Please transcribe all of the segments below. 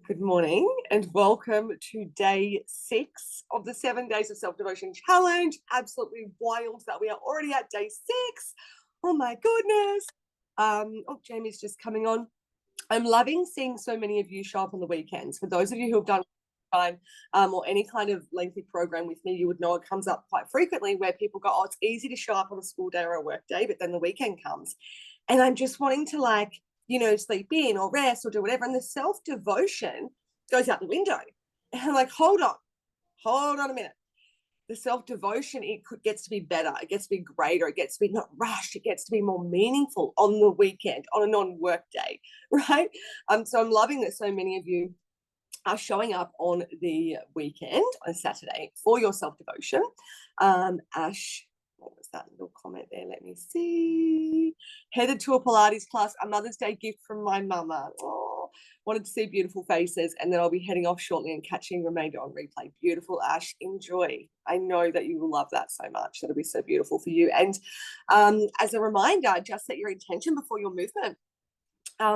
Good morning and welcome to day 6 of the 7 Days of Self-Devotion Challenge. Absolutely wild that we are already at day 6. Oh my goodness. Jamie's just coming on. I'm loving seeing so many of you show up on the weekends. For those of you who have done time or any kind of lengthy program with me, you would know it comes up quite frequently where people go, oh, it's easy to show up on a school day or a work day, but then the weekend comes. And I'm just wanting to sleep in or rest or do whatever. And the self-devotion goes out the window. And I'm like, hold on a minute. The self-devotion, gets to be better. It gets to be greater. It gets to be not rushed. It gets to be more meaningful on the weekend, on a non-work day, right? So I'm loving that so many of you are showing up on the weekend, on Saturday, for your self-devotion. Ash, what was that little comment there? Let me see. Headed to a Pilates class, a Mother's Day gift from my mama. Oh, wanted to see beautiful faces, and then I'll be heading off shortly and catching remainder on replay. Beautiful, Ash. Enjoy. I know that you will love that so much. That'll be so beautiful for you. And as a reminder, just set your intention before your movement.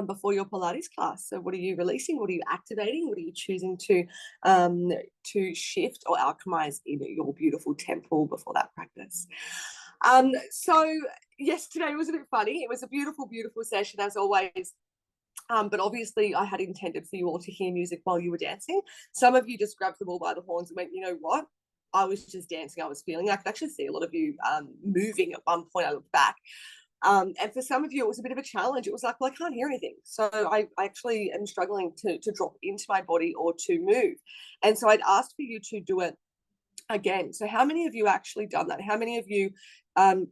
Before your Pilates class. So what are you releasing? What are you activating? What are you choosing to shift or alchemize in your beautiful temple before that practice? So yesterday was a bit funny. It was a beautiful, beautiful session as always. But obviously I had intended for you all to hear music while you were dancing. Some of you just grabbed the ball by the horns and went, you know what? I was just dancing. I was feeling. I could actually see a lot of you moving at one point. I looked back. And for some of you, it was a bit of a challenge. It was like, well, I can't hear anything. So I actually am struggling to drop into my body or to move. And so I'd asked for you to do it again. So how many of you actually done that? How many of you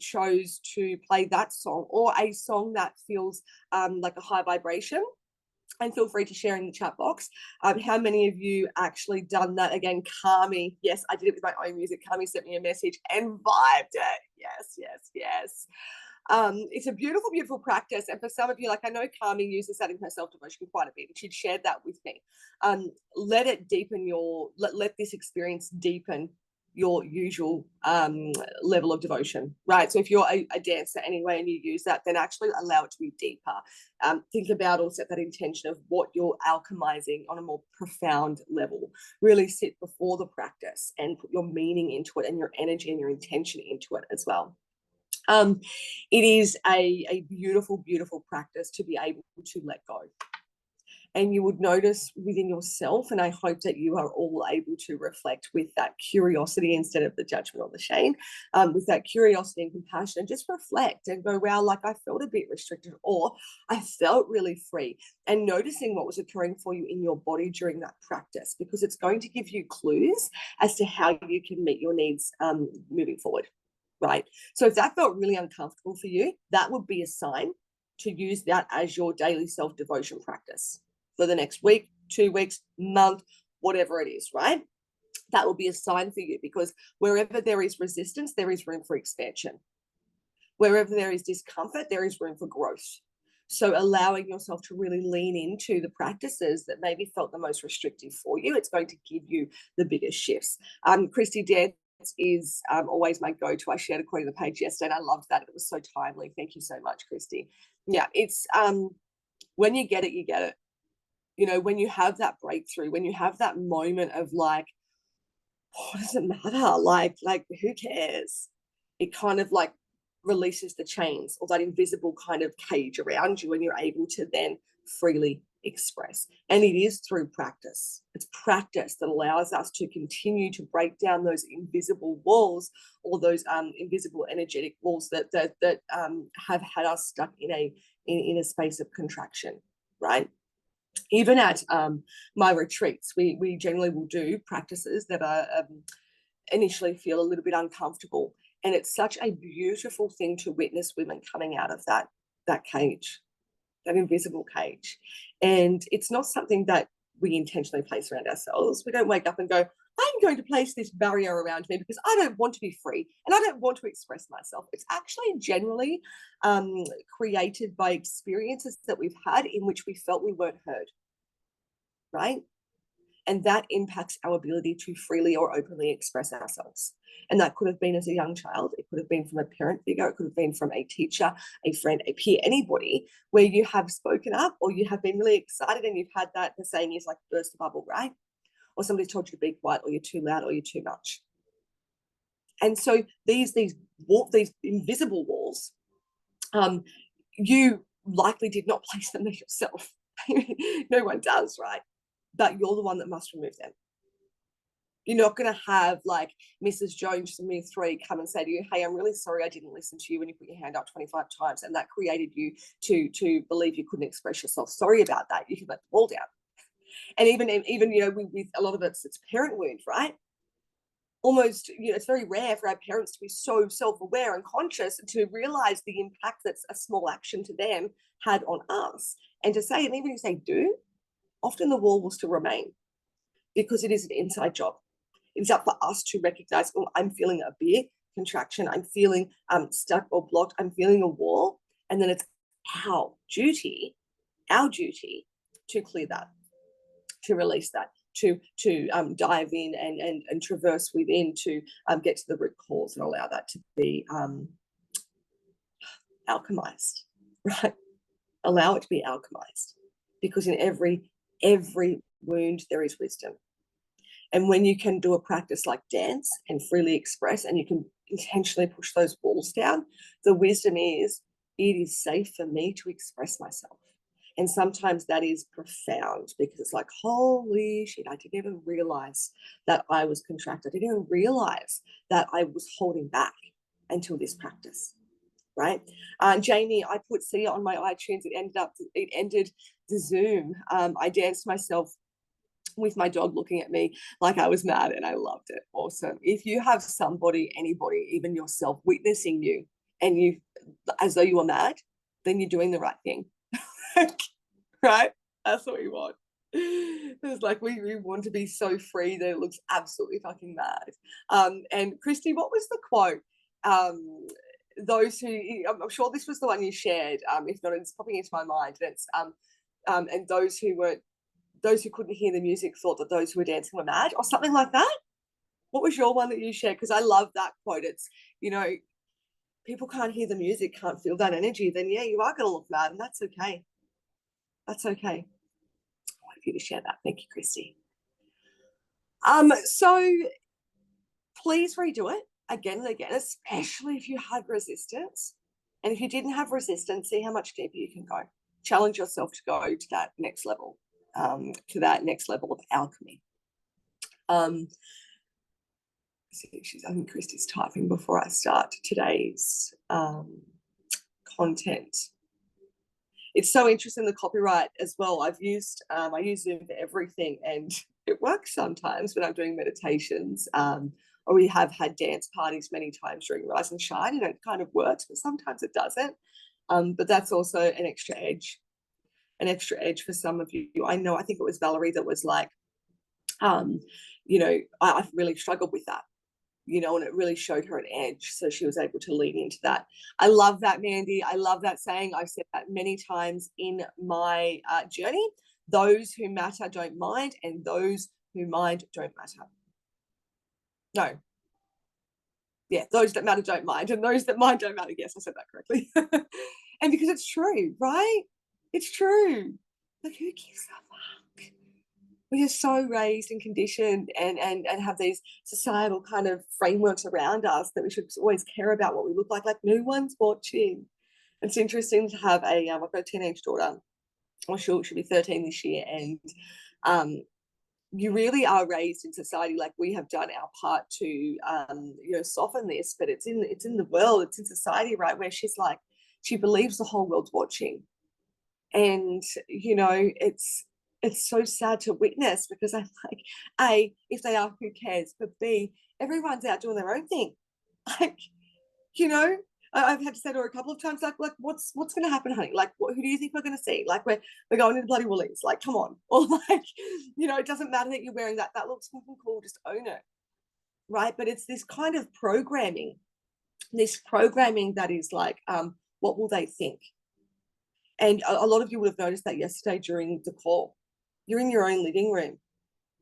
chose to play that song or a song that feels like a high vibration? And feel free to share in the chat box. How many of you actually done that again? Kami, yes, I did it with my own music. Kami sent me a message and vibed it. Yes. It's a beautiful, beautiful practice. And for some of you, like I know Kami uses that in her self-devotion quite a bit. She'd shared that with me. Let it deepen let this experience deepen your usual level of devotion, right? So if you're a dancer anyway and you use that, then actually allow it to be deeper. Think about or set that intention of what you're alchemizing on a more profound level. Really sit before the practice and put your meaning into it and your energy and your intention into it as well. It is a beautiful, beautiful practice to be able to let go. And you would notice within yourself, and I hope that you are all able to reflect with that curiosity instead of the judgment or the shame, with that curiosity and compassion, and just reflect and go, wow, like I felt a bit restricted or I felt really free, and noticing what was occurring for you in your body during that practice, because it's going to give you clues as to how you can meet your needs moving forward. Right. So if that felt really uncomfortable for you, that would be a sign to use that as your daily self-devotion practice for the next week, 2 weeks, month, whatever it is, right? That will be a sign for you, because wherever there is resistance, there is room for expansion. Wherever there is discomfort, there is room for growth. So allowing yourself to really lean into the practices that maybe felt the most restrictive for you, it's going to give you the biggest shifts. Christy Dance is always my go-to. I shared a quote on the page yesterday and I loved that. It was so timely. Thank you so much, Christy. Yeah, it's when you get it, you get it. You know, when you have that breakthrough, when you have that moment of like, what does it matter? Like who cares? It kind of like releases the chains or that invisible kind of cage around you, and you're able to then freely express. And it is through practice. It's practice that allows us to continue to break down those invisible walls, or those invisible energetic walls that have had us stuck in a space of contraction, right? Even at my retreats, we generally will do practices that are initially feel a little bit uncomfortable, and it's such a beautiful thing to witness women coming out of that cage, that invisible cage. And it's not something that we intentionally place around ourselves. We don't wake up and go, I'm going to place this barrier around me because I don't want to be free and I don't want to express myself. It's actually generally created by experiences that we've had in which we felt we weren't heard, right? And that impacts our ability to freely or openly express ourselves. And that could have been as a young child. It could have been from a parent figure. It could have been from a teacher, a friend, a peer, anybody, where you have spoken up or you have been really excited and you've had that, the saying is like burst the bubble, right? Or somebody told you to be quiet, or you're too loud, or you're too much. And so these invisible walls, you likely did not place them there yourself. No one does, right? But you're the one that must remove them. You're not going to have like Mrs. Jones from year 3 come and say to you, hey, I'm really sorry I didn't listen to you when you put your hand up 25 times and that created you to believe you couldn't express yourself. Sorry about that. You can let the wall down. And even with a lot of it's parent wound, right? Almost, it's very rare for our parents to be so self-aware and conscious and to realize the impact that a small action to them had on us. And to say, and even if they do, often the wall will still remain because it is an inside job. It's up for us to recognize, oh, I'm feeling a big contraction. I'm feeling stuck or blocked. I'm feeling a wall. And then it's our duty to clear that, to release that, to dive in and traverse within to get to the root cause and allow that to be alchemized, right? Allow it to be alchemized, because in every wound there is wisdom. And when you can do a practice like dance and freely express, and you can intentionally push those walls down, the wisdom is, it is safe for me to express myself. And sometimes that is profound, because it's like, holy shit, I didn't even realize that I was contracted. I didn't even realize that I was holding back until this practice, right? Jamie, I put Sia on my iTunes. It ended the Zoom. I danced myself with my dog looking at me like I was mad, and I loved it. Awesome. If you have somebody, anybody, even yourself, witnessing you and you as though you were mad, then you're doing the right thing. Right? That's what we want. It's like we want to be so free that it looks absolutely fucking mad. And Christy, what was the quote? Those who, I'm sure this was the one you shared. If not, it's popping into my mind. And it's and those who couldn't hear the music thought that those who were dancing were mad, or something like that. What was your one that you shared? Because I love that quote. It's, people can't hear the music, can't feel that energy, then yeah, you are going to look mad, and that's okay. That's okay. I want you to share that. Thank you, Christy. So please redo it again and again, especially if you had resistance. And if you didn't have resistance, see how much deeper you can go. Challenge yourself to go to that next level, of alchemy. I think Christy's typing before I start today's content. It's so interesting, the copyright as well. I use Zoom for everything, and it works sometimes when I'm doing meditations, or we have had dance parties many times during Rise and Shine, it kind of works, but sometimes it doesn't. But that's also an extra edge for some of you. I think it was Valerie that was like, I've really struggled with that, and it really showed her an edge. So she was able to lean into that. I love that, Mandy. I love that saying. I've said that many times in my journey. Those who matter don't mind, and those who mind don't matter. No. Yeah, those that matter don't mind, and those that mind don't matter. Yes, I said that correctly. And because it's true, right? It's true. Like, who gives a fuck? We are so raised and conditioned and have these societal kind of frameworks around us that we should always care about what we look like. Like, no one's watching. It's interesting to have I've got a teenage daughter. Well, she'll be 13 this year, and you really are raised in society. Like, we have done our part to soften this, but it's in the world, it's in society, right, where she's like, she believes the whole world's watching. And it's so sad to witness, because I'm like, A, if they are, who cares? But B, everyone's out doing their own thing. Like, I've had to say to her a couple of times, like what's going to happen, honey? Like, who do you think we're going to see? Like, we're going to the bloody Woolies. Like, come on. Or like, it doesn't matter that you're wearing that. That looks fucking cool. Just own it, right? But it's this kind of programming that is like, what will they think? And a lot of you would have noticed that yesterday during the call. You're in your own living room.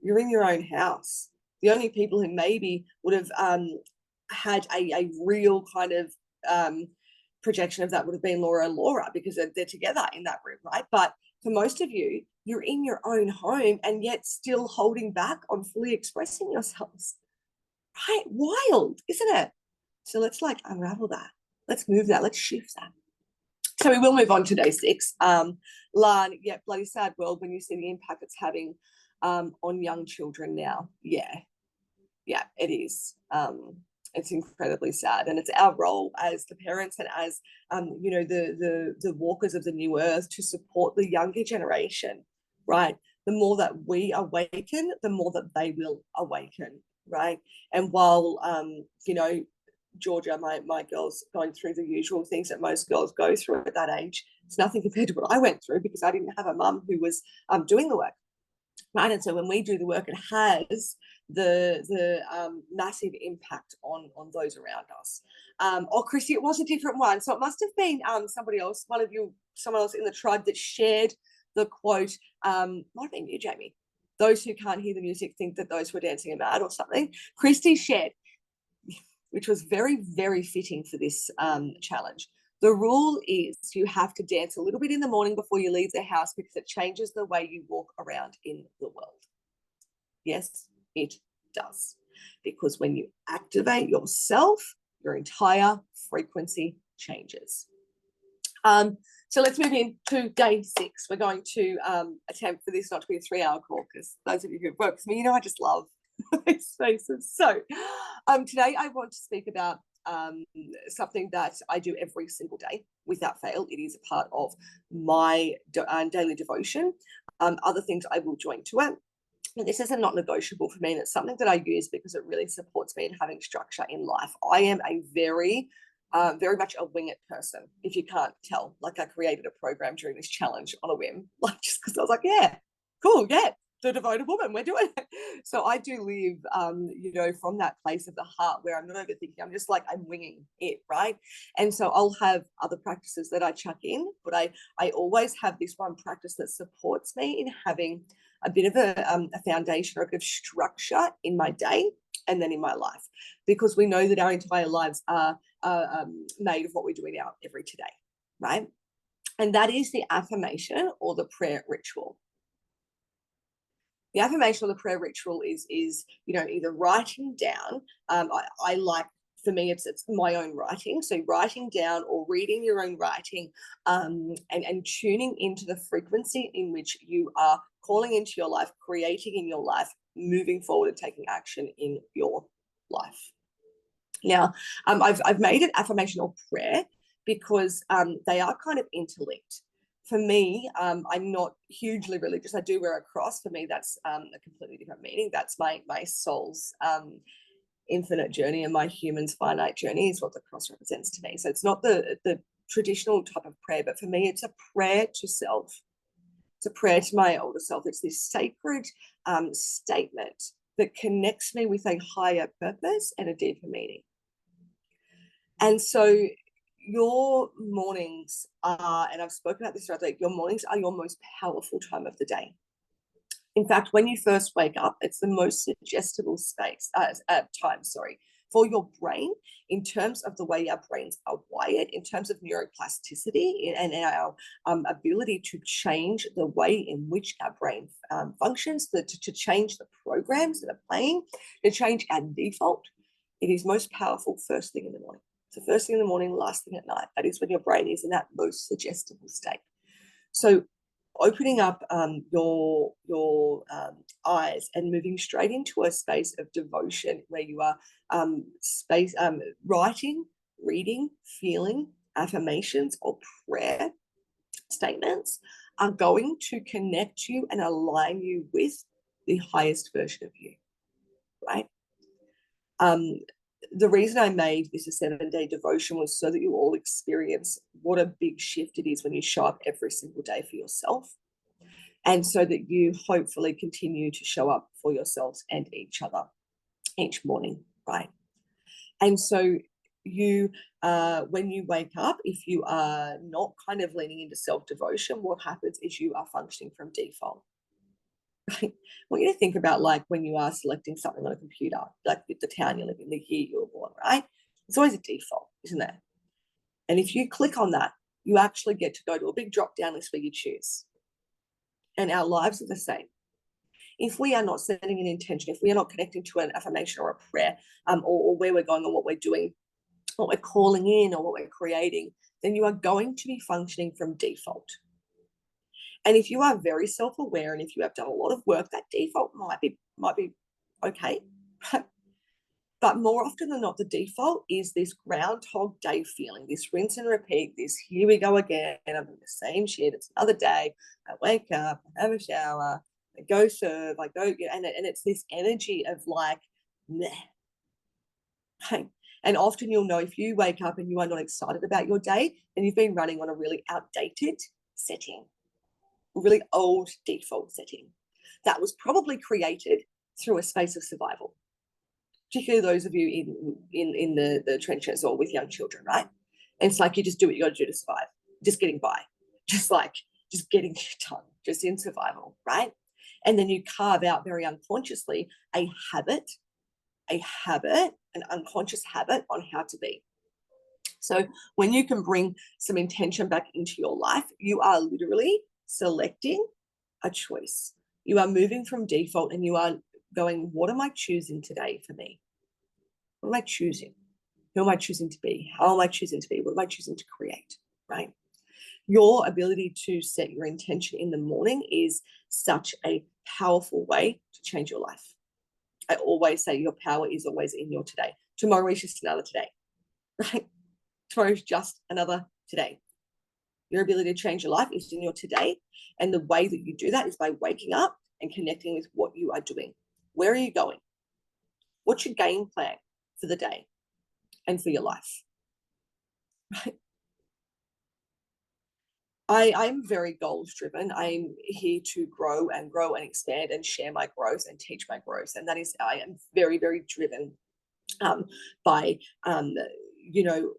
you're in your own house. The only people who maybe would have had a real kind of projection of that would have been Laura and Laura, because they're together in that room, right? But for most of you, you're in your own home and yet still holding back on fully expressing yourselves, right? Wild, isn't it? So let's like unravel that. Let's move that. Let's shift that. So we will move on to day 6. Lan, yeah, bloody sad world when you see the impact it's having on young children now. Yeah, it is. It's incredibly sad, and it's our role as the parents and as you know, the walkers of the new earth to support the younger generation, right? The more that we awaken, the more that they will awaken, right? And while you know, Georgia, my girl's going through the usual things that most girls go through at that age, it's nothing compared to what I went through, because I didn't have a mum who was doing the work, right? And so when we do the work, it has the massive impact on those around us. Oh, Christy, it was a different one, so it must have been somebody else, someone else in the tribe that shared the quote. Might have been you, Jamie. Those who can't hear the music think that those who are dancing are mad, or something. Christy shared, which was very, very fitting for this challenge. The rule is you have to dance a little bit in the morning before you leave the house, because it changes the way you walk around in the world. Yes, it does. Because when you activate yourself, your entire frequency changes. So let's move into day 6. We're going to attempt for this not to be a 3-hour call, because those of you who work with me, you know I just love these spaces. So today I want to speak about something that I do every single day without fail. It is a part of my daily devotion. Other things I will join to it. And this is a not negotiable for me, and it's something that I use because it really supports me in having structure in life. I am a very much a wing it person, if you can't tell. Like, I created a program during this challenge on a whim, like, just because I was like, yeah, cool, yeah, the devoted woman, we're doing it. So I do live, you know, from that place of the heart where I'm not overthinking. I'm just like, I'm winging it, right? And so I'll have other practices that I chuck in, but I always have this one practice that supports me in having a bit of a foundation or a bit of structure in my day and then in my life, because we know that our entire lives are made of what we're doing out every today, right? And that is the affirmation or the prayer ritual. The affirmation or the prayer ritual is you know, either writing down. I like, for me, it's my own writing. So writing down or reading your own writing, and tuning into the frequency in which you are calling into your life, creating in your life, moving forward and taking action in your life. Now, I've made it affirmation or prayer because they are kind of interlinked. For me, I'm not hugely religious. I do wear a cross. For me, that's a completely different meaning. That's my soul's infinite journey, and my human's finite journey is what the cross represents to me. So it's not the traditional type of prayer, but for me, it's a prayer to self. It's a prayer to my older self. It's this sacred statement that connects me with a higher purpose and a deeper meaning. And so your mornings are, and I've spoken about this throughout the week, your mornings are your most powerful time of the day. In fact, when you first wake up, it's the most suggestible time for your brain, in terms of the way our brains are wired, in terms of neuroplasticity and our ability to change the way in which our brain functions, to change the programs that are playing, to change our default. It is most powerful first thing in the morning. So first thing in the morning, last thing at night. That is when your brain is in that most suggestible state. So opening up your eyes and moving straight into a space of devotion where you are writing, reading, feeling affirmations or prayer statements are going to connect you and align you with the highest version of you, right? The reason I made this a 7-day devotion was so that you all experience what a big shift it is when you show up every single day for yourself, and so that you hopefully continue to show up for yourselves and each other each morning, right? And so you, when you wake up, if you are not kind of leaning into self-devotion, what happens is you are functioning from default. Right? I want you to think about like when you are selecting something on a computer, like the town you live in, the year you were born, right? It's always a default, isn't there? And if you click on that, you actually get to go to a big drop down list where you choose. And our lives are the same. If we are not setting an intention, if we are not connecting to an affirmation or a prayer, or where we're going or what we're doing, what we're calling in or what we're creating, then you are going to be functioning from default. And if you are very self-aware and if you have done a lot of work, that default might be okay. But more often than not, the default is this Groundhog Day feeling, this rinse and repeat, this here we go again, I'm doing the same shit, it's another day, I wake up, I have a shower, I go serve, I go, and it's this energy of like, meh. And often you'll know if you wake up and you are not excited about your day, then you've been running on a really outdated setting, a really old default setting that was probably created through a space of survival, particularly those of you in the trenches or with young children, right? And it's like you just do what you got to do to survive, just getting by, just getting it done, just in survival, right? And then you carve out very unconsciously a habit, an unconscious habit on how to be. So when you can bring some intention back into your life, you are literally selecting a choice. You are moving from default and you are going, what am I choosing today for me? What am I choosing? Who am I choosing to be? How am I choosing to be? What am I choosing to create, right? Your ability to set your intention in the morning is such a powerful way to change your life. I always say your power is always in your today. Tomorrow is just another today, right? Tomorrow is just another today. Your ability to change your life is in your today. And the way that you do that is by waking up and connecting with what you are doing. Where are you going? What's your game plan for the day and for your life? Right? I'm very goals driven. I'm here to grow and expand and share my growth and teach my growth. And that is, I am very, very driven by, you know,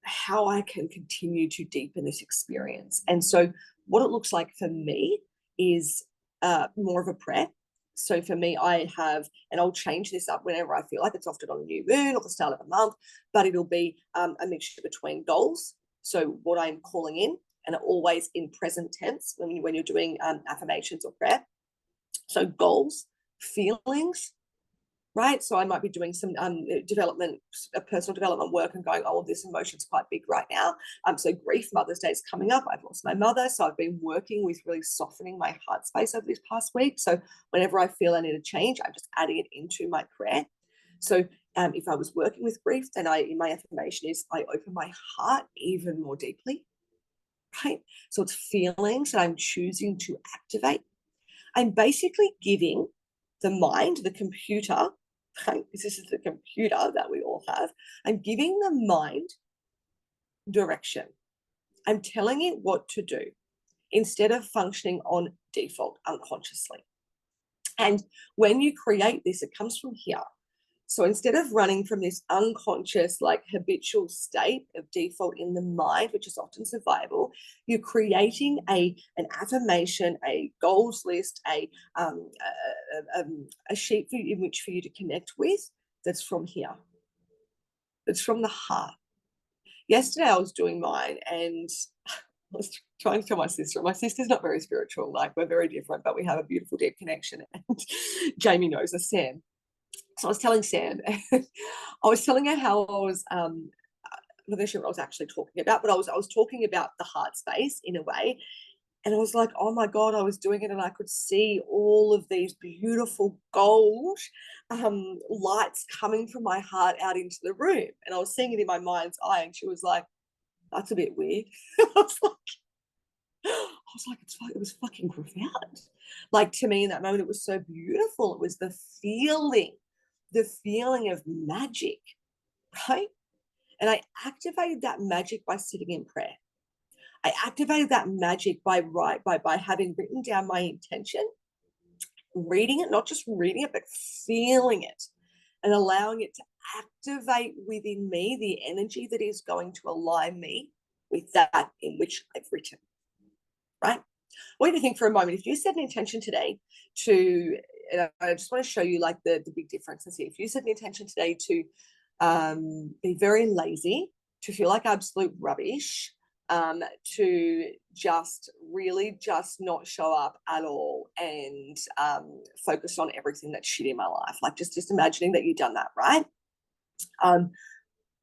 how I can continue to deepen this experience. And so what it looks like for me is more of a prayer. So for me, I have, and I'll change this up whenever I feel like it's often on a new moon or the start of a month, but it'll be a mixture between goals. So what I'm calling in, and always in present tense when you're doing affirmations or prayer. So goals, feelings, right? So I might be doing some personal development work and going, oh, this emotion's quite big right now. So grief, Mother's Day is coming up. I've lost my mother. So I've been working with really softening my heart space over this past week. So whenever I feel I need a change, I'm just adding it into my prayer. So if I was working with grief, then my affirmation is I open my heart even more deeply, right? So it's feelings that I'm choosing to activate. I'm basically giving the mind, the computer, right? This is the computer that we all have. I'm giving the mind direction. I'm telling it what to do instead of functioning on default unconsciously. And when you create this, it comes from here. So instead of running from this unconscious, like habitual state of default in the mind, which is often survival, you're creating an affirmation, a goals list, a sheet in which for you to connect with that's from here. It's from the heart. Yesterday I was doing mine and I was trying to tell my sister. My sister's not very spiritual, like we're very different, but we have a beautiful, deep connection. And Jamie knows us, Sam. So I was telling Sam, I was telling her how I was, I'm not sure what I was actually talking about, but I was talking about the heart space in a way. And I was like, oh my God, I was doing it and I could see all of these beautiful gold lights coming from my heart out into the room. And I was seeing it in my mind's eye. And she was like, that's a bit weird. I was like, it was fucking profound. Like to me in that moment, it was so beautiful. It was the feeling of magic, right? And I activated that magic by sitting in prayer. I activated that magic by having written down my intention, reading it, not just reading it, but feeling it and allowing it to activate within me the energy that is going to align me with that in which I've written, right? want you to think for a moment, if you set an intention today to, and I just want to show you like the big difference and see, if you set an intention today to be very lazy, to feel like absolute rubbish, to just really just not show up at all and focus on everything that's shit in my life. Like just imagining that you've done that, right?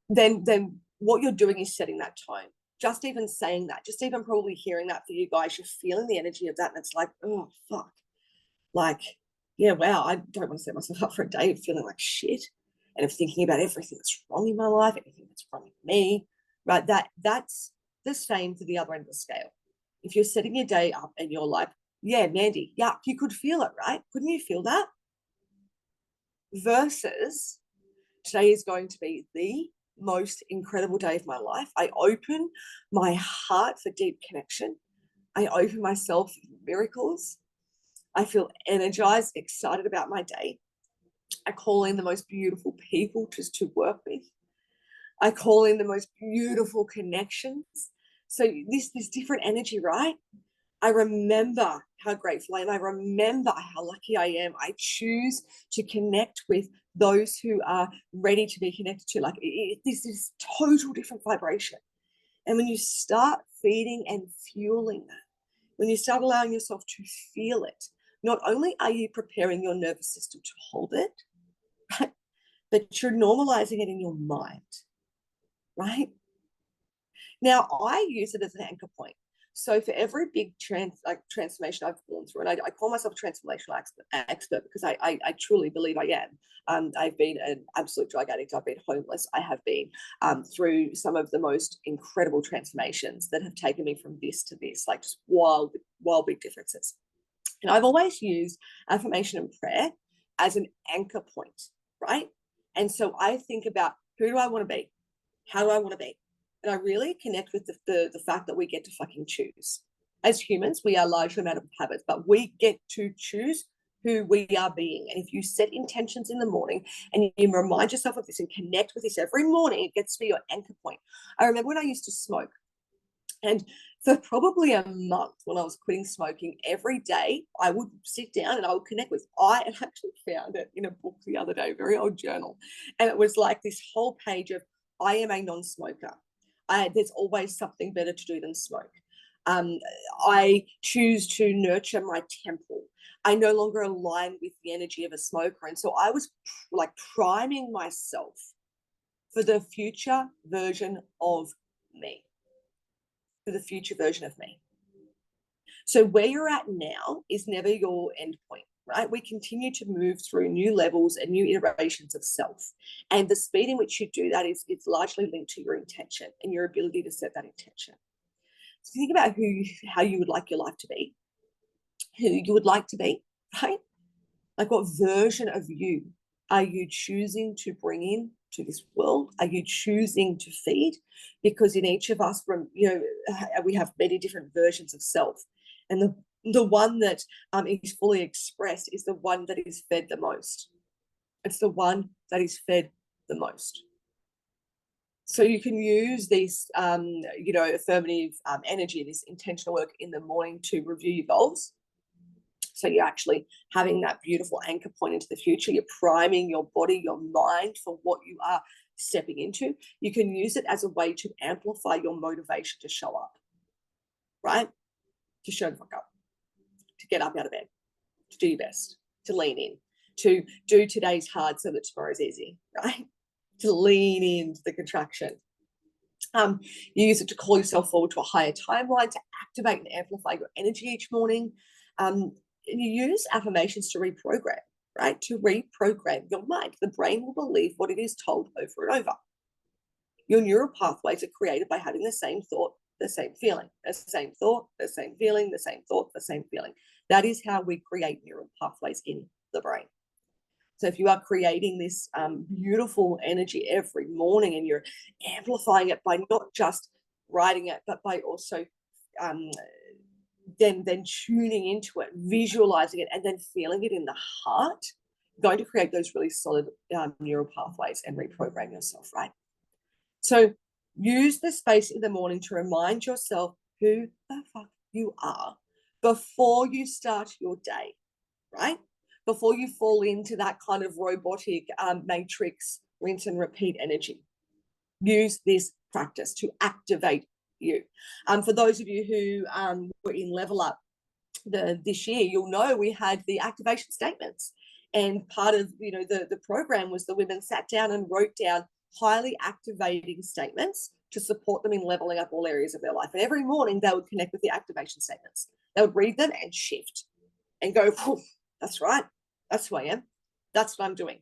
Then what you're doing is setting that tone. Just even saying that, just even probably hearing that for you guys, you're feeling the energy of that. And it's like, oh, fuck. Like, yeah, wow, I don't want to set myself up for a day of feeling like shit and of thinking about everything that's wrong in my life, everything that's wrong with me, right? That's the same to the other end of the scale. If you're setting your day up and you're like, yeah, Mandy, yeah, you could feel it, right? Couldn't you feel that? Versus today is going to be the most incredible day of my life. I open my heart for deep connection. I open myself for miracles. I feel energized, excited about my day. I call in the most beautiful people just to work with. I call in the most beautiful connections. So this different energy, right? I remember how grateful I am. I remember how lucky I am. I choose to connect with those who are ready to be connected to. Like this is total different vibration. And when you start feeding and fueling that, when you start allowing yourself to feel it, not only are you preparing your nervous system to hold it, right, but you're normalizing it in your mind, right? Now, I use it as an anchor point. So for every big transformation I've gone through, and I call myself a transformational expert because I truly believe I am. I've been an absolute drug addict. I've been homeless. I have been through some of the most incredible transformations that have taken me from this to this, like just wild big differences. And I've always used affirmation and prayer as an anchor point, right? And so I think about, who do I want to be? How do I want to be? And I really connect with the fact that we get to fucking choose. As humans, we are largely made up of habits, but we get to choose who we are being. And if you set intentions in the morning and you remind yourself of this and connect with this every morning, it gets to be your anchor point. I remember when I used to smoke, and for probably a month when I was quitting smoking, every day I would sit down and I would connect with, I actually found it in a book the other day, a very old journal. And it was like this whole page of, I am a non-smoker. There's always something better to do than smoke. I choose to nurture my temple. I no longer align with the energy of a smoker. And so I was like priming myself for the future version of me. For the future version of me. So where you're at now is never your end point, right? We continue to move through new levels and new iterations of self. And the speed in which you do that is it's largely linked to your intention and your ability to set that intention. So think about how you would like your life to be, who you would like to be, right? Like what version of you are you choosing to bring in to this world? Are you choosing to feed? Because in each of us, we have many different versions of self. And the one that is fully expressed is the one that is fed the most. It's the one that is fed the most. So you can use this, affirmative energy, this intentional work in the morning to review your goals. So you're actually having that beautiful anchor point into the future. You're priming your body, your mind for what you are stepping into. You can use it as a way to amplify your motivation to show up, right? To show the fuck up, to get up out of bed, to do your best, to lean in, to do today's hard so that tomorrow's easy, right? To lean into the contraction. You use it to call yourself forward to a higher timeline, to activate and amplify your energy each morning. And you use affirmations to reprogram, right? To reprogram your mind. The brain will believe what it is told over and over. Your neural pathways are created by having the same thought, the same feeling, the same thought, the same feeling, the same thought, the same feeling. That is how we create neural pathways in the brain. So if you are creating this beautiful energy every morning and you're amplifying it by not just writing it, but by also then tuning into it, visualizing it, and then feeling it in the heart, going to create those really solid neural pathways and reprogram yourself, right? So use the space in the morning to remind yourself who the fuck you are, before you start your day, right? Before you fall into that kind of robotic matrix, rinse and repeat energy. Use this practice to activate you. For those of you who were in Level Up this year, you'll know we had the activation statements. And part of the program was the women sat down and wrote down highly activating statements to support them in leveling up all areas of their life. And every morning they would connect with the activation statements. They would read them and shift and go, that's right. That's who I am. That's what I'm doing.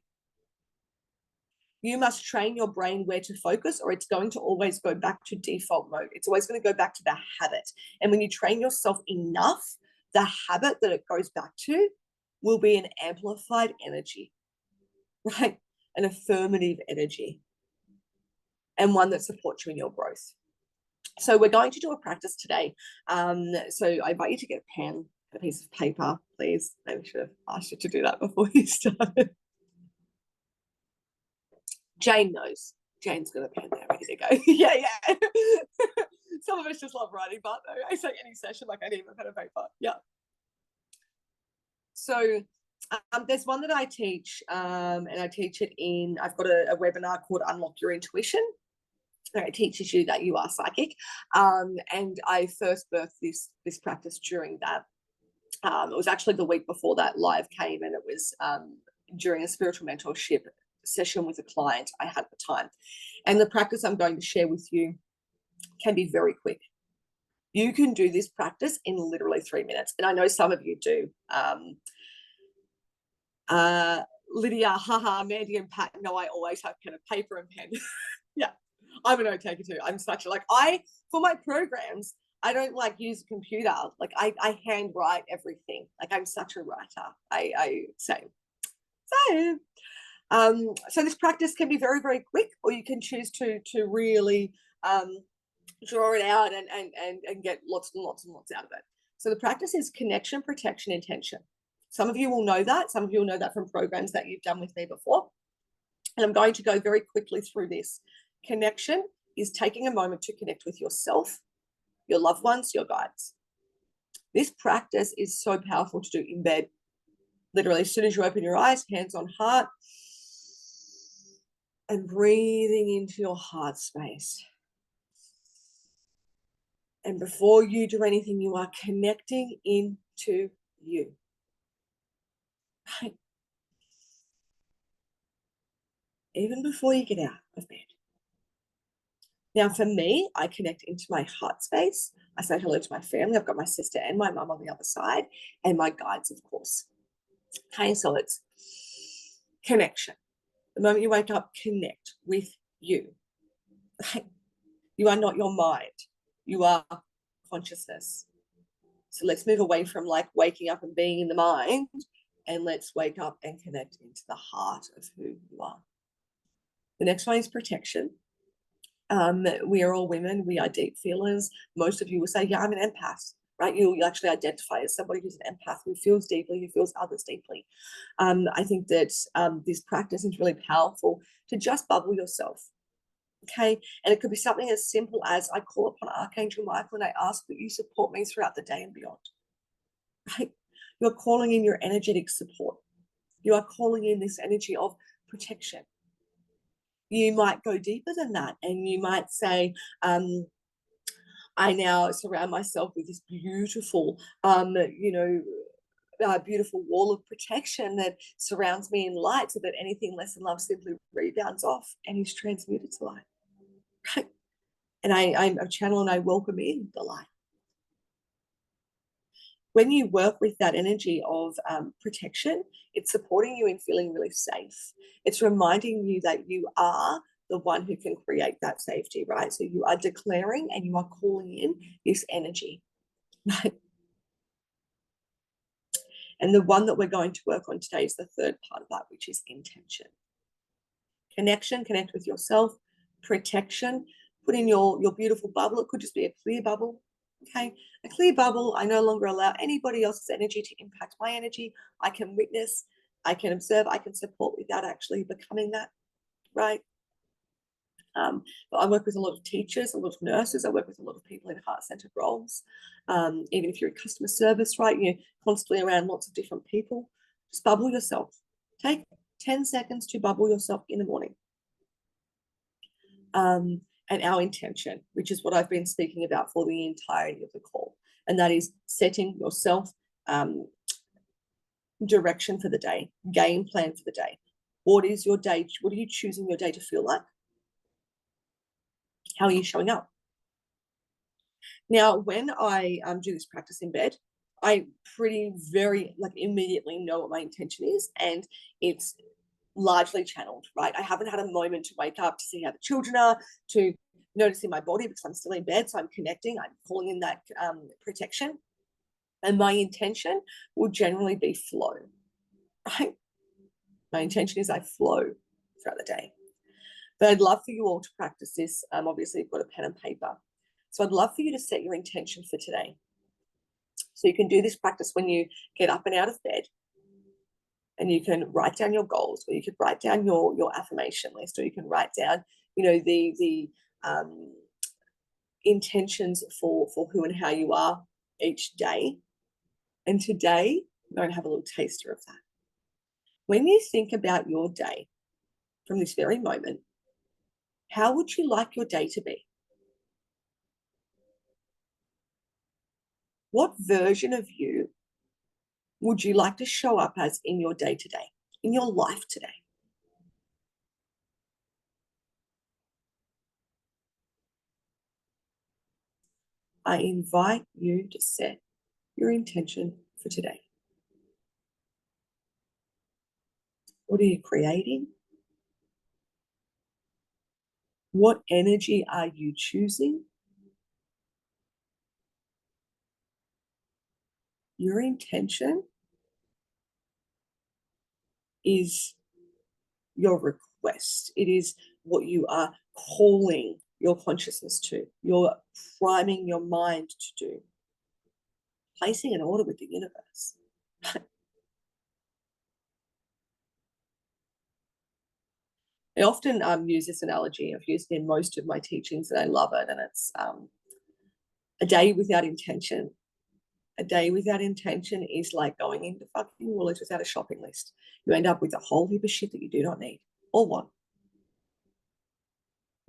You must train your brain where to focus, or it's going to always go back to default mode. It's always going to go back to the habit. And when you train yourself enough, the habit that it goes back to will be an amplified energy, right? An affirmative energy, and one that supports you in your growth. So we're going to do a practice today. So I invite you to get a pen, a piece of paper, please. Maybe I should have asked you to do that before you started. Jane knows. Jane's got a pen there, ready to go. Yeah. Some of us just love writing, but though I say any session, like I need a pen and paper. Yeah. So there's one that I teach, and I teach it in, I've got a webinar called Unlock Your Intuition. It teaches you that you are psychic. And I first birthed this practice during that. It was actually the week before that live came, and it was during a spiritual mentorship session with a client I had at the time. And the practice I'm going to share with you can be very quick. You can do this practice in literally 3 minutes. And I know some of you do. Lydia, haha, Mandy and Pat know I always have pen and paper and pen. Yeah, I'm a note taker too. I'm such a, for my programs, I don't use a computer. I handwrite everything. I'm such a writer. Same. So this practice can be very, very quick, or you can choose to really draw it out and get lots and lots and lots out of it. So the practice is connection, protection, intention. Some of you will know that. Some of you will know that from programs that you've done with me before. And I'm going to go very quickly through this. Connection is taking a moment to connect with yourself, your loved ones, your guides. This practice is so powerful to do in bed. Literally, as soon as you open your eyes, hands on heart, and breathing into your heart space. And before you do anything, you are connecting into you. Right? Even before you get out of bed. Now, for me, I connect into my heart space. I say hello to my family. I've got my sister and my mum on the other side, and my guides, of course. Okay, so it's connection. The moment you wake up, connect with you. You are not your mind. You are consciousness. So let's move away from waking up and being in the mind, and let's wake up and connect into the heart of who you are. The next one is protection. We are all women. We are deep feelers. Most of you will say, yeah, I'm an empath, right? You actually identify as somebody who's an empath, who feels deeply, who feels others deeply. I think that this practice is really powerful to just bubble yourself. Okay, and it could be something as simple as I call upon Archangel Michael and I ask that you support me throughout the day and beyond. Right? You're calling in your energetic support. You are calling in this energy of protection. You might go deeper than that, and you might say, I now surround myself with this beautiful, beautiful wall of protection that surrounds me in light, so that anything less than love simply rebounds off and is transmuted to light. Right? And I'm a channel, and I welcome in the light. When you work with that energy of protection, it's supporting you in feeling really safe. It's reminding you that you are the one who can create that safety, right? So you are declaring and you are calling in this energy, right? And the one that we're going to work on today is the third part of that, which is intention. Connection, connect with yourself. Protection, put in your beautiful bubble. It could just be a clear bubble. Okay, a clear bubble. I no longer allow anybody else's energy to impact my energy. I can witness, I can observe, I can support without actually becoming that, right? But I work with a lot of teachers, a lot of nurses. I work with a lot of people in heart-centered roles. Even if you're in customer service, right, you're constantly around lots of different people. Just bubble yourself. Take 10 seconds to bubble yourself in the morning. And our intention, which is what I've been speaking about for the entirety of the call. And that is setting yourself direction for the day, game plan for the day. What is your day? What are you choosing your day to feel like? How are you showing up? Now, when I do this practice in bed, I very immediately know what my intention is, and it's largely channeled, right? I haven't had a moment to wake up to see how the children are, to noticing my body because I'm still in bed, so I'm connecting, I'm calling in that protection. And my intention will generally be flow, right? My intention is I flow throughout the day. But I'd love for you all to practice this. Obviously, you've got a pen and paper. So I'd love for you to set your intention for today. So you can do this practice when you get up and out of bed, and you can write down your goals, or you could write down your affirmation list, or you can write down, the intentions for who and how you are each day. And today, I'm going to have a little taster of that. When you think about your day from this very moment, how would you like your day to be? What version of you would you like to show up as in your day to day, in your life today? I invite you to set your intention for today. What are you creating? What energy are you choosing? Your intention is your request. It is what you are calling your consciousness to. You're priming your mind to do. Placing an order with the universe. I often use this analogy. I've used it in most of my teachings, and I love it. And it's a day without intention. A day without intention is like going into fucking Woolies without a shopping list. You end up with a whole heap of shit that you do not need or want.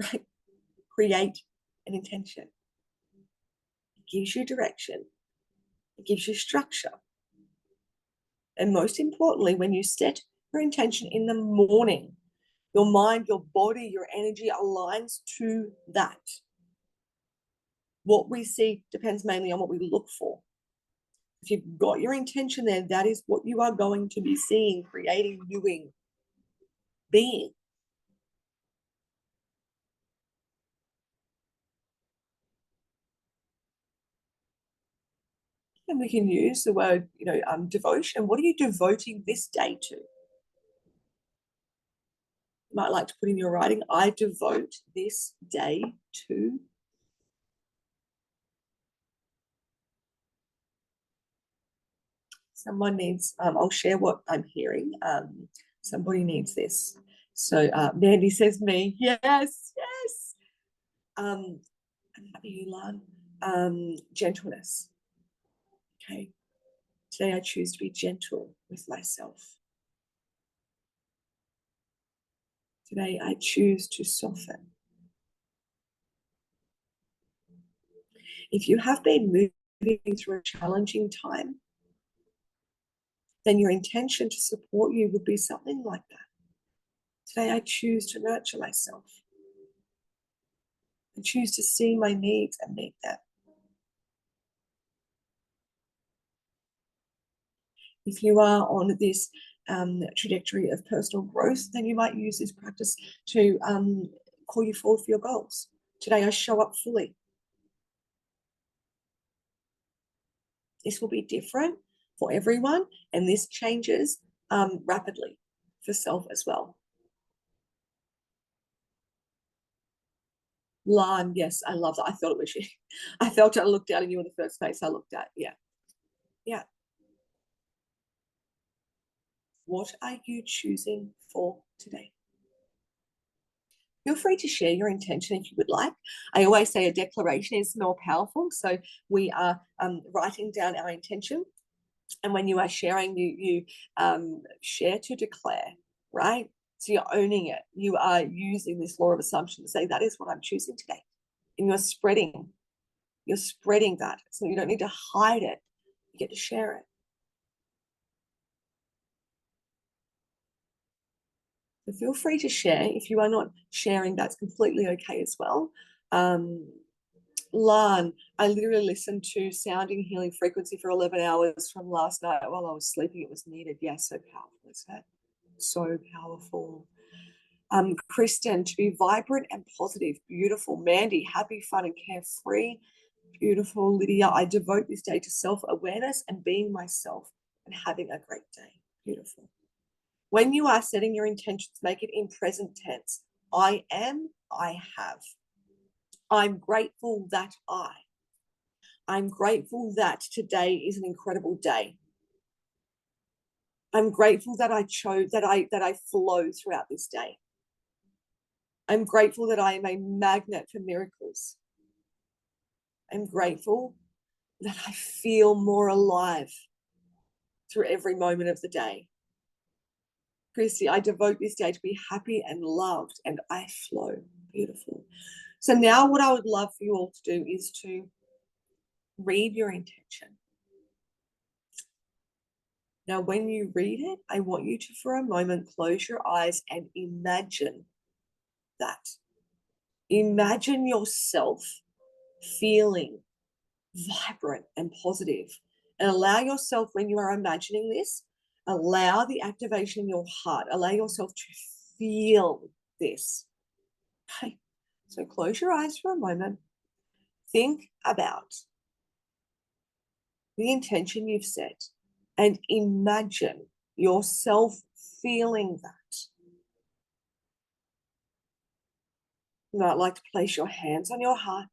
Right? Create an intention. It gives you direction. It gives you structure. And most importantly, when you set your intention in the morning, your mind, your body, your energy aligns to that. What we see depends mainly on what we look for. If you've got your intention there, that is what you are going to be seeing, creating, doing, being. And we can use the word, devotion. What are you devoting this day to? You might like to put in your writing, I devote this day to. Someone needs, I'll share what I'm hearing. Somebody needs this. So Mandy says me, yes. I'm happy you learn. Gentleness. Okay. Today I choose to be gentle with myself. Today I choose to soften. If you have been moving through a challenging time, then your intention to support you would be something like that. Today I choose to nurture myself. I choose to see my needs and meet them. If you are on this trajectory of personal growth, then you might use this practice to call you forward for your goals. Today I show up fully. This will be different for everyone, and this changes rapidly for self as well. Lan, yes, I love that. I thought it was you. I felt I looked out at you in the first place I looked at. Yeah. What are you choosing for today? Feel free to share your intention if you would like. I always say a declaration is more powerful. So we are writing down our intention. And when you are sharing, you share to declare, right? So you're owning it. You are using this law of assumption to say, that is what I'm choosing today. And you're spreading that. So you don't need to hide it. You get to share it. So feel free to share. If you are not sharing, that's completely okay as well. Lan, I literally listened to Sounding Healing Frequency for 11 hours from last night while I was sleeping. It was needed. Yes, so powerful, isn't it? So powerful. Kristen, to be vibrant and positive, beautiful. Mandy, happy, fun, and carefree, beautiful. Lydia, I devote this day to self-awareness and being myself and having a great day. Beautiful. When you are setting your intentions, make it in present tense. I am, I have. I'm grateful that I'm grateful that today is an incredible day. I'm grateful that I chose, that I flow throughout this day. I'm grateful that I am a magnet for miracles. I'm grateful that I feel more alive through every moment of the day. Christy, I devote this day to be happy and loved, and I flow. Beautiful. So now what I would love for you all to do is to read your intention. Now, when you read it, I want you to, for a moment, close your eyes and imagine that. Imagine yourself feeling vibrant and positive, and allow yourself, when you are imagining this, allow the activation in your heart. Allow yourself to feel this. Okay. So close your eyes for a moment. Think about the intention you've set and imagine yourself feeling that. You might like to place your hands on your heart.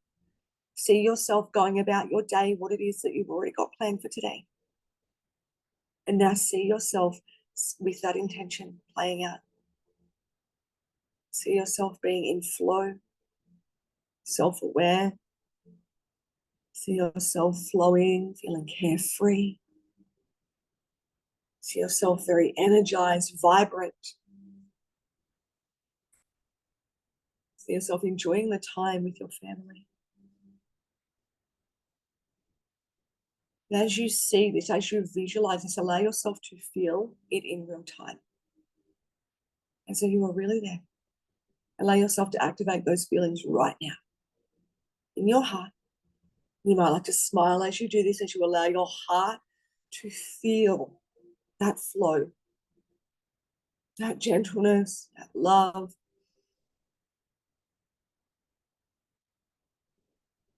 See yourself going about your day, what it is that you've already got planned for today. And now see yourself with that intention playing out. See yourself being in flow, self-aware. See yourself flowing, feeling carefree. See yourself very energized, vibrant. See yourself enjoying the time with your family. And as you see this, as you visualize this, allow yourself to feel it in real time. And so you are really there. Allow yourself to activate those feelings right now in your heart. You might like to smile as you do this, as you allow your heart to feel that flow, that gentleness, that love.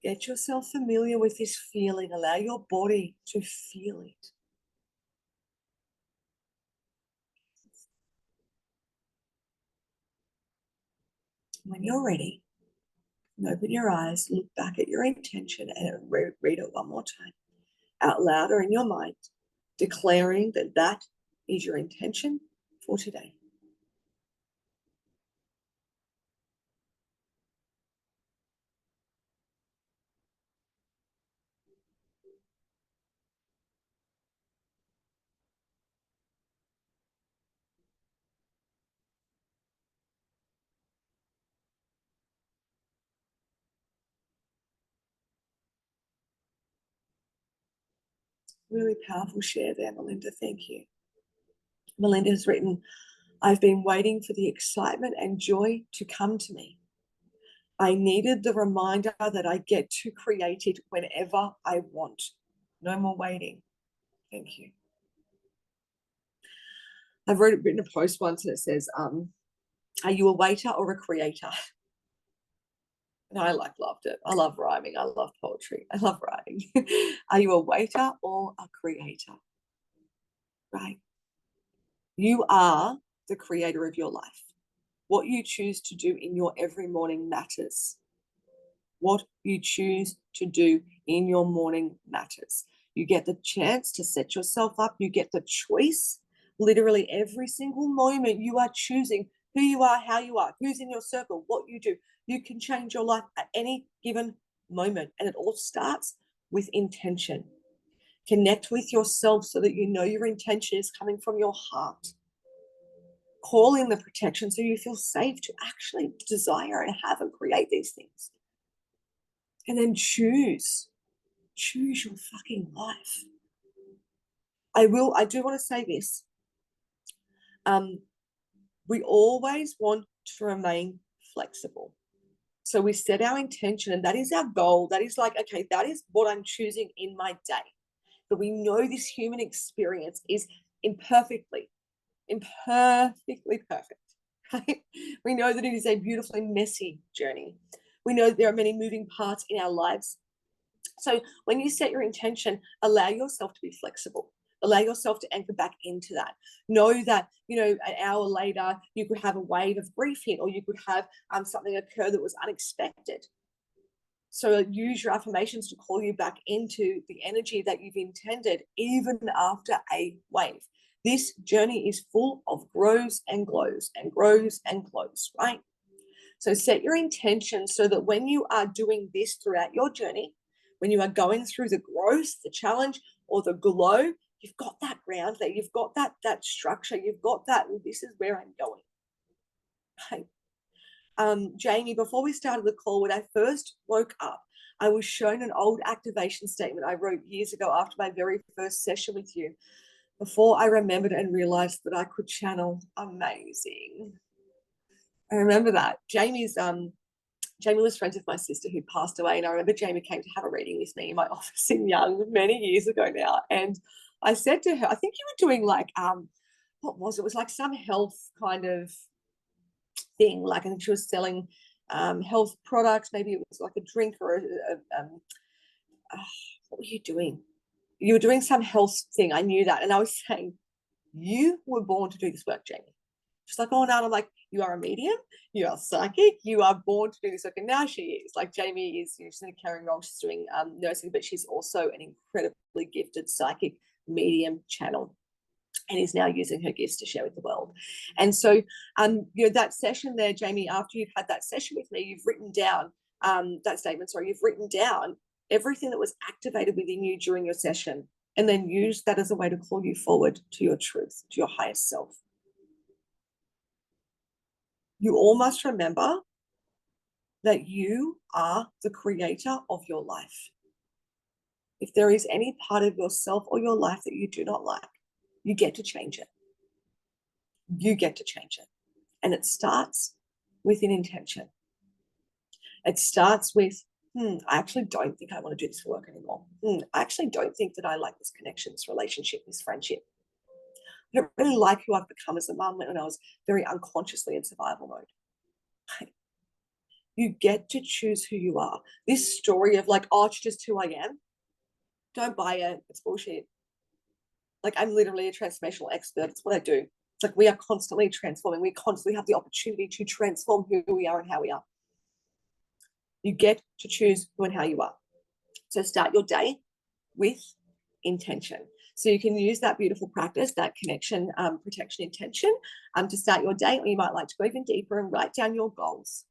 Get yourself familiar with this feeling. Allow your body to feel it. When you're ready, open your eyes, look back at your intention, and read it one more time out loud or in your mind, declaring that that is your intention for today. Really powerful share there, Melinda. Thank you. Melinda has written, I've been waiting for the excitement and joy to come to me. I needed the reminder that I get to create it whenever I want. No more waiting. Thank you. I've written a post once and it says, are you a waiter or a creator? And I loved it. I love rhyming. I love poetry. I love writing. Are you a waiter or a creator? Right. You are the creator of your life. What you choose to do in your every morning matters. What you choose to do in your morning matters. You get the chance to set yourself up. You get the choice. Literally every single moment you are choosing who you are, how you are, who's in your circle, what you do. You can change your life at any given moment. And it all starts with intention. Connect with yourself so that you know your intention is coming from your heart. Call in the protection so you feel safe to actually desire and have and create these things. And then choose your fucking life. I do want to say this. We always want to remain flexible. So we set our intention, and that is our goal. That is like, okay, that is what I'm choosing in my day. But we know this human experience is imperfectly perfect, right? We know that it is a beautifully messy journey. We know that there are many moving parts in our lives. So when you set your intention, allow yourself to be flexible. Allow yourself to anchor back into that. Know that, an hour later, you could have a wave of grief hit, or you could have something occur that was unexpected. So use your affirmations to call you back into the energy that you've intended, even after a wave. This journey is full of grows and glows and grows and glows, right? So set your intention so that when you are doing this throughout your journey, when you are going through the growth, the challenge, or the glow, you've got that ground there. You've got that structure. You've got that, this is where I'm going. Right? Jamie, before we started the call, when I first woke up, I was shown an old activation statement I wrote years ago after my very first session with you, before I remembered and realized that I could channel. Amazing. I remember that. Jamie was friends with my sister who passed away, and I remember Jamie came to have a reading with me in my office in Young many years ago now. And I said to her, I think you were doing like, what was it? It was like some health kind of thing. Like, I think she was selling health products. Maybe it was like a drink or what were you doing? You were doing some health thing. I knew that. And I was saying, you were born to do this work, Jamie. She's like, oh no. And I'm like, you are a medium, you are psychic, you are born to do this work. And now she is. Like, Jamie is, she's in a caring role, she's doing nursing, but she's also an incredibly gifted psychic medium channel, and is now using her gifts to share with the world. And so, that session there, Jamie, after you've had that session with me, you've written down you've written down everything that was activated within you during your session, and then use that as a way to call you forward to your truth, to your highest self. You all must remember that you are the creator of your life. If there is any part of yourself or your life that you do not like, you get to change it. You get to change it. And it starts with an intention. It starts with, I actually don't think I want to do this for work anymore. I actually don't think that I like this connection, this relationship, this friendship. I don't really like who I've become as a mum when I was very unconsciously in survival mode. You get to choose who you are. This story of like, oh, it's just who I am, don't buy it. It's bullshit. Like, I'm literally a transformational expert. It's what I do. It's like, we are constantly transforming. We constantly have the opportunity to transform who we are and how we are. You get to choose who and how you are. So start your day with intention. So you can use that beautiful practice, that connection, protection intention, to start your day, or you might like to go even deeper and write down your goals.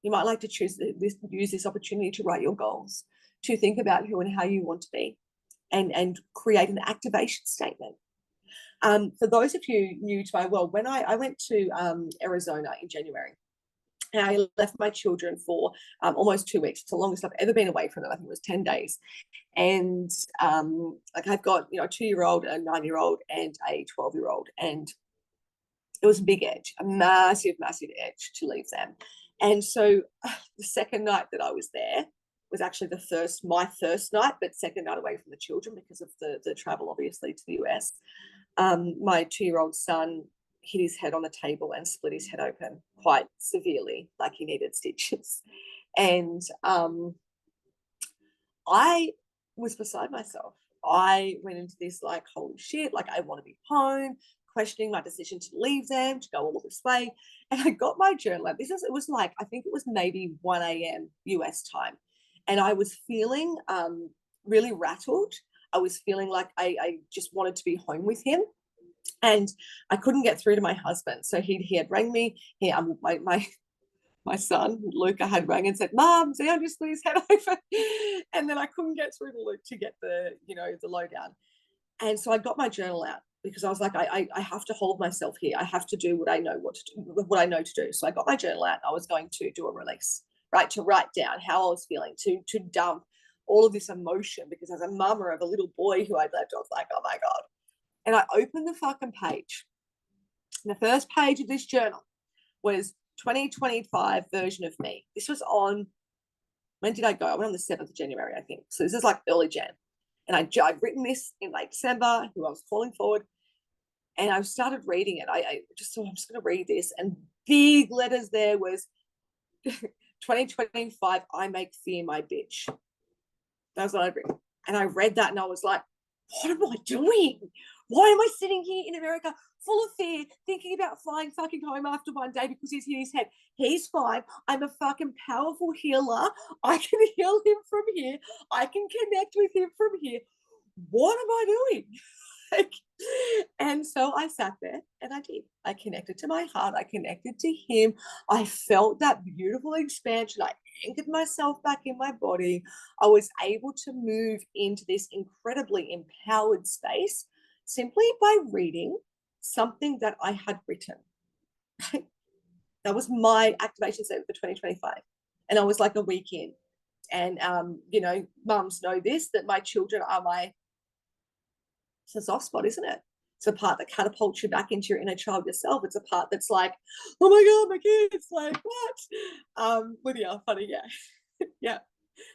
You might like to use this opportunity to write your goals, to think about who and how you want to be, and create an activation statement. For those of you new to my world, when I went to Arizona in January, and I left my children for almost 2 weeks. It's the longest I've ever been away from them. I think it was 10 days. And like, I've got, a 2-year-old, a 9-year-old, and a 12-year-old. And it was a big edge, a massive, massive edge to leave them. And so the second night that I was there was actually my first night, but second night away from the children because of the travel, obviously, to the US. My 2-year-old son hit his head on the table and split his head open quite severely, like he needed stitches. And I was beside myself. I went into this like, holy shit, like, I want to be home, questioning my decision to leave them, to go all this way. And I got my journal. It was like, I think it was maybe 1 a.m. US time. And I was feeling really rattled. I was feeling like I just wanted to be home with him. And I couldn't get through to my husband. So he had rang me. My son, Luca, had rang and said, Mom, Zion just put his head over. And then I couldn't get through to Luke to get the lowdown. And so I got my journal out because I was like, I have to hold myself here. I have to do what I know to do. So I got my journal out. I was going to do a release, right? To write down how I was feeling, to dump all of this emotion, because as a mama of a little boy who I'd left, I was like, oh my God. And I opened the fucking page. And the first page of this journal was 2025 version of me. This was on, when did I go? I went on the 7th of January, I think. So this is like early Jan. And I'd written this in like December, who I was calling forward. And I started reading it. I just thought, I'm just going to read this. And big letters there was 2025, I make fear my bitch. That's what I'd written. And I read that and I was like, what am I doing? Why am I sitting here in America full of fear, thinking about flying fucking home after one day because he's hit his head? He's fine. I'm a fucking powerful healer. I can heal him from here. I can connect with him from here. What am I doing? And so I sat there and I did. I connected to my heart. I connected to him. I felt that beautiful expansion. I anchored myself back in my body. I was able to move into this incredibly empowered space simply by reading something that I had written. That was my activation statement for 2025. And I was like a week in. And, mums know this, that my children are it's a soft spot, isn't it? It's a part that catapults you back into your inner child yourself. It's a part that's like, oh my God, my kids, like what? Lydia, funny, yeah. Yeah,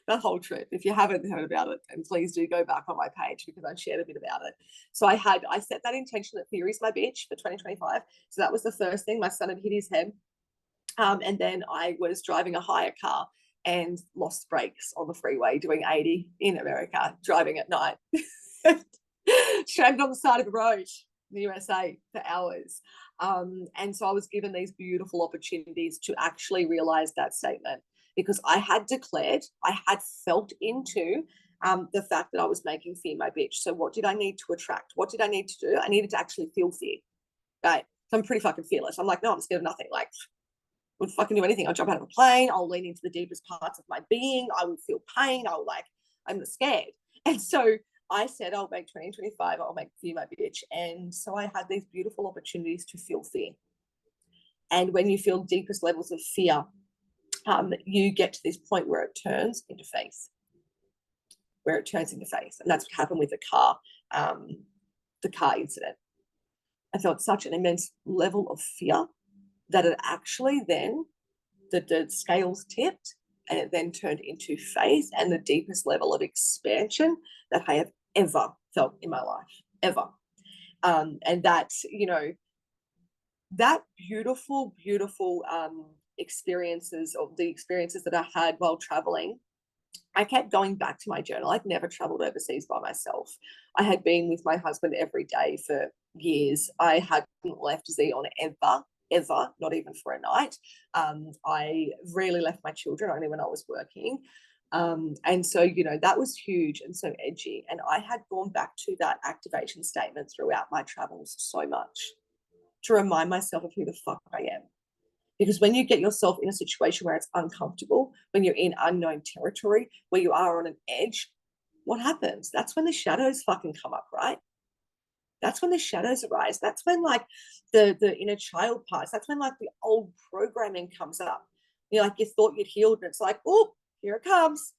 that whole trip. If you haven't heard about it, and please do go back on my page because I shared a bit about it. So I set that intention that fear is my bitch for 2025. So that was the first thing. My son had hit his head. And then I was driving a hire car and lost brakes on the freeway doing 80 in America, driving at night. Stranded on the side of the road in the USA for hours. And so I was given these beautiful opportunities to actually realize that statement, because I had declared, I had felt into the fact that I was making fear my bitch. So what did I need to attract? What did I need to do? I needed to actually feel fear, right? So I'm pretty fucking fearless. I'm like, no, I'm scared of nothing. Like, would fucking do anything. I'll jump out of a plane. I'll lean into the deepest parts of my being. I will feel pain. I'm scared. And so I said, I'll make 2025, I'll make fear my bitch. And so I had these beautiful opportunities to feel fear. And when you feel deepest levels of fear, you get to this point where it turns into faith. And that's what happened with the car incident. I felt such an immense level of fear that it actually then, the scales tipped, and it then turned into faith and the deepest level of expansion that I have ever felt in my life, ever. And that, that beautiful, beautiful experiences that I had while traveling, I kept going back to my journal. I'd never traveled overseas by myself. I had been with my husband every day for years. I hadn't left Zion ever, not even for a night. I rarely left my children, only when I was working. And so, that was huge and so edgy. And I had gone back to that activation statement throughout my travels so much to remind myself of who the fuck I am. Because when you get yourself in a situation where it's uncomfortable, when you're in unknown territory, where you are on an edge, what happens? That's when the shadows fucking come up, right? That's when the shadows arise. That's when like the inner child parts, that's when like the old programming comes up. Like you thought you'd healed, and it's like, oh, here it comes.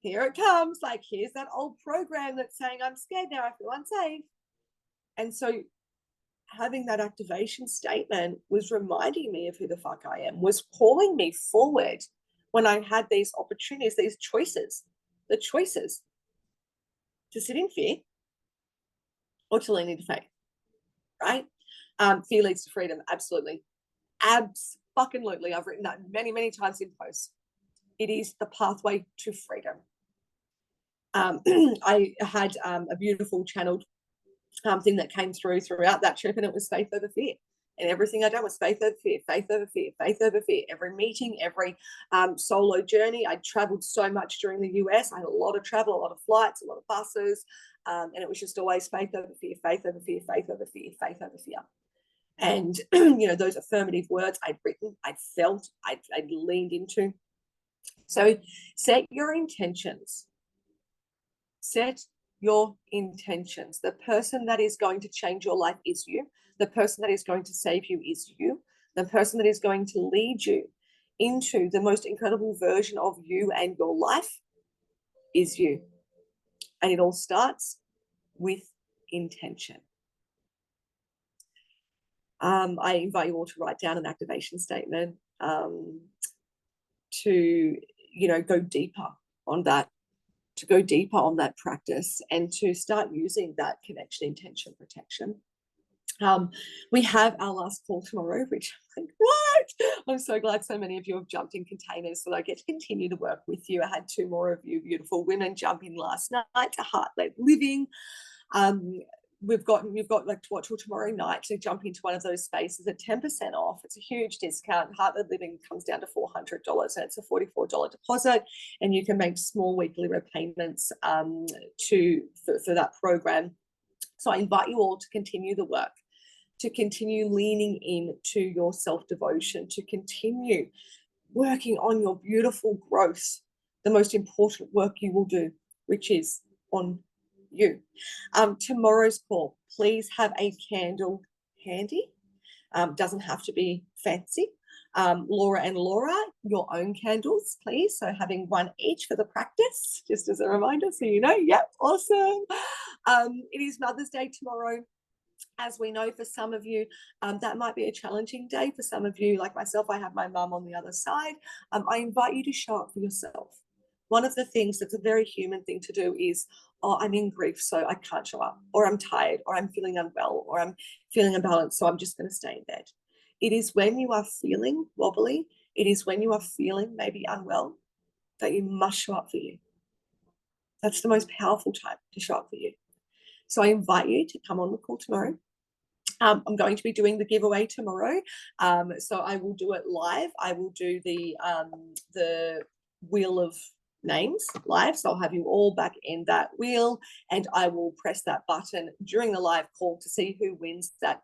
Here it comes. Like, here's that old program that's saying, I'm scared now, I feel unsafe. And so having that activation statement was reminding me of who the fuck I am, was calling me forward when I had these opportunities, these choices, the choices to sit in fear or to lean into faith, right? Fear leads to freedom, absolutely. Abs-fucking-lutely. I've written that many, many times in posts. It is the pathway to freedom. I had a beautiful channeled thing that came throughout that trip, and it was faith over fear. And everything I done was faith over fear, faith over fear, faith over fear. Every meeting, every solo journey. I traveled so much during the US. I had a lot of travel, a lot of flights, a lot of buses. And it was just always faith over fear, faith over fear, faith over fear, faith over fear. And, you know, those affirmative words I'd written, I'd felt, I'd leaned into. So set your intentions. Set your intentions. The person that is going to change your life is you. The person that is going to save you is you. The person that is going to lead you into the most incredible version of you and your life is you. And it all starts with intention. I invite you all to write down an activation statement, to, you know, go deeper on that, practice, and to start using that connection, intention, protection. We have our last call tomorrow, which I'm like, what? I'm so glad so many of you have jumped in containers so that I get to continue to work with you. I had 2 more of you beautiful women jump in last night to Heart-Led Living. We've got like till tomorrow night to jump into one of those spaces at 10% off. It's a huge discount. Heart-Led Living comes down to $400, and it's a $44 deposit, and you can make small weekly repayments for that program. So I invite you all to continue the work, to continue leaning into your self-devotion, to continue working on your beautiful growth, the most important work you will do, which is on you. Tomorrow's call, please have a candle handy. Doesn't have to be fancy. Laura and Laura, your own candles, please. So having 1 each for the practice, just as a reminder, so you know. Yep, awesome. It is Mother's Day tomorrow. As we know, for some of you, that might be a challenging day. For some of you, like myself, I have my mum on the other side. I invite you to show up for yourself. One of the things that's a very human thing to do is, oh, I'm in grief, so I can't show up, or I'm tired, or I'm feeling unwell, or I'm feeling imbalanced, so I'm just going to stay in bed. It is when you are feeling wobbly, it is when you are feeling maybe unwell, that you must show up for you. That's the most powerful time to show up for you. So I invite you to come on the call tomorrow. I'm going to be doing the giveaway tomorrow. So I will do it live. I will do the wheel of names live. So I'll have you all back in that wheel, and I will press that button during the live call to see who wins that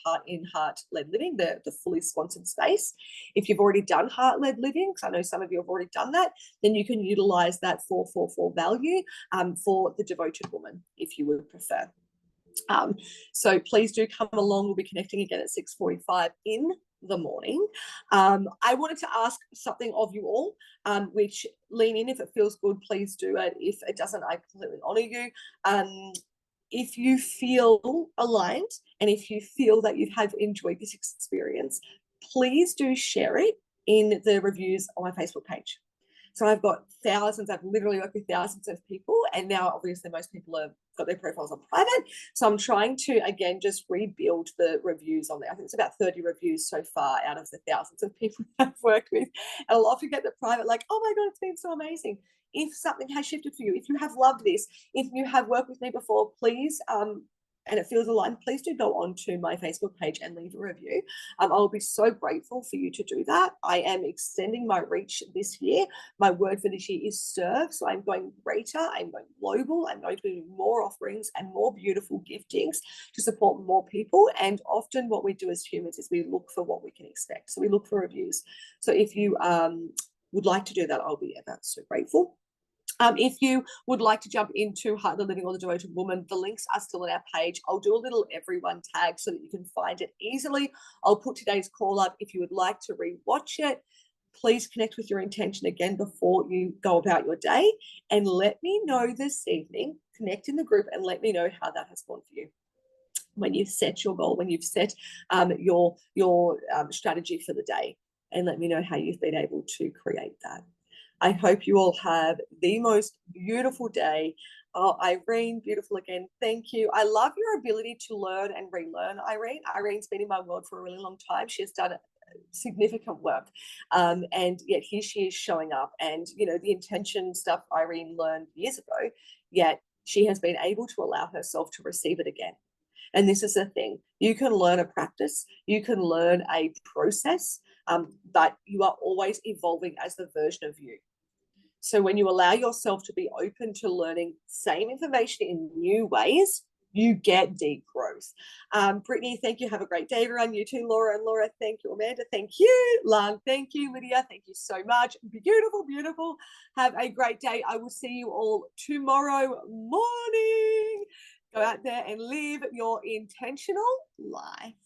part in Heart-Led Living, the fully sponsored space. If you've already done Heart-Led Living, because I know some of you have already done that, then you can utilize that 444 value for the Devoted Woman, if you would prefer. So please do come along. We'll be connecting again at 6:45 in the morning. I wanted to ask something of you all, which lean in. If it feels good, please do it. If it doesn't, I completely honor you. If you feel aligned, and if you feel that you have enjoyed this experience, please do share it in the reviews on my Facebook page. So I've got thousands, I've literally worked with thousands of people, and now obviously most people have got their profiles on private. So I'm trying to, again, just rebuild the reviews on there. I think it's about 30 reviews so far out of the thousands of people I've worked with. And I'll often get the private like, oh my God, it's been so amazing. If something has shifted for you, if you have loved this, if you have worked with me before, please, and it feels aligned, please do go on to my Facebook page and leave a review. I'll be so grateful for you to do that. I am extending my reach this year. My word for this year is serve. So I'm going greater, I'm going global, I'm going to do more offerings and more beautiful giftings to support more people. And often what we do as humans is we look for what we can expect. So we look for reviews. So if you would like to do that, I'll be ever so grateful. If you would like to jump into Heart-Led Living or the Devoted Woman, the links are still on our page. I'll do a little everyone tag so that you can find it easily. I'll put today's call up. If you would like to rewatch it, please connect with your intention again before you go about your day, and let me know this evening. Connect in the group and let me know how that has gone for you. When you've set your goal, when you've set your strategy for the day, and let me know how you've been able to create that. I hope you all have the most beautiful day. Oh, Irene, beautiful again. Thank you. I love your ability to learn and relearn, Irene. Irene's been in my world for a really long time. She has done significant work. And yet here she is showing up. And, you know, the intention stuff Irene learned years ago, yet she has been able to allow herself to receive it again. And this is the thing. You can learn a practice. You can learn a process, but you are always evolving as the version of you. So when you allow yourself to be open to learning same information in new ways, you get deep growth. Brittany, thank you. Have a great day, everyone. You too, Laura and Laura. Thank you, Amanda. Thank you, Lan. Thank you, Lydia. Thank you so much. Beautiful, beautiful. Have a great day. I will see you all tomorrow morning. Go out there and live your intentional life.